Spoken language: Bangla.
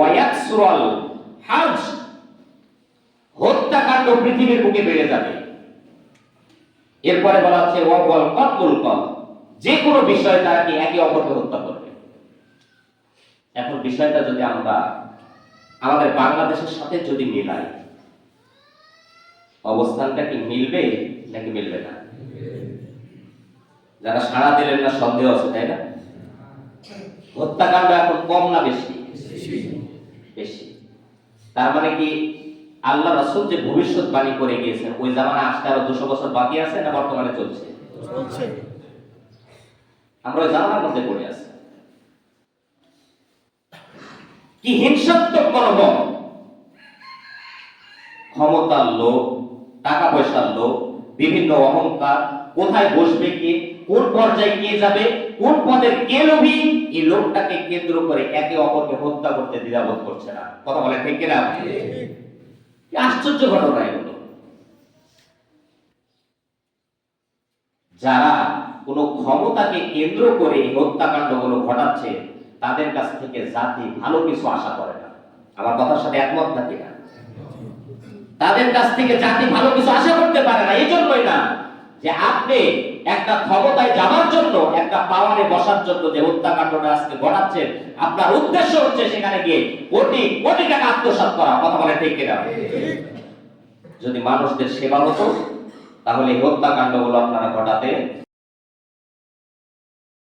ওয়ায়াকসুরাল হাজ, হত্যাকাণ্ড পৃথিবীর বুকে বেড়ে যাবে। এরপরে বলা হচ্ছে ওয়াল কতলুল কত, যে কোনো বিষয়ে তারা কি একে অপরকে হত্যা করবে। এখন বিষয়টা যদি আমরা আমাদের বাংলাদেশের সাথে যদি মিলাই, অবস্থানটা কি মিলবে নাকি মিলবে না? যারা সাড়া দিলেন না সন্দেহ আছে, তাই না? হত্যাকাণ্ড এখন কম না বেশি? বেশি। তার মানে কি আল্লাহ রাসূল যে ভবিষ্যৎবাণী করে গিয়েছেন ওই জামানা আসতে আরো 200 বছর বাকি আছে না বর্তমানে চলছে? আমরা ওই জামানার মধ্যে পড়ে আছি। কি হিংসাত্মক মনোভাব, ক্ষমতার লোভ, টাকা পয়সার লোভ, বিভিন্ন অহংকার, কোথায় বসবে কে, কোন পর্যায়ে কে যাবে, কোন পদের কে লোভী, এই লোকটাকে কেন্দ্র করে একে অপরকে হত্যা করতে দ্বিধাবোধ করছে না। কথা বলে ঠিক কিনা? আশ্চর্য ঘটনা এগুলো। যারা কোন ক্ষমতাকে কেন্দ্র করে হত্যাকাণ্ডগুলো ঘটাচ্ছে তাদের কাছ থেকে জাতি ভালো কিছু আশা করে না। আমার কথার সাথে একমত নাকি না? তাদের কাছ থেকে জাতি ভালো কিছু আশা করতে পারে না। এই জন্যই না যে আপনি একটা ক্ষমতায় যাওয়ার জন্য, একটা পাওয়ারে বসার জন্য যে হত্যাকাণ্ডটা আজকে ঘটাচ্ছেন, আপনার উদ্দেশ্য হচ্ছে সেখানে গিয়ে কোটি কোটি টাকা আত্মসাৎ করা। কথা বলে ঠিক কিনা? যদি মানুষদের সেবা হতো তাহলে হত্যাকাণ্ডগুলো আপনারা ঘটাতে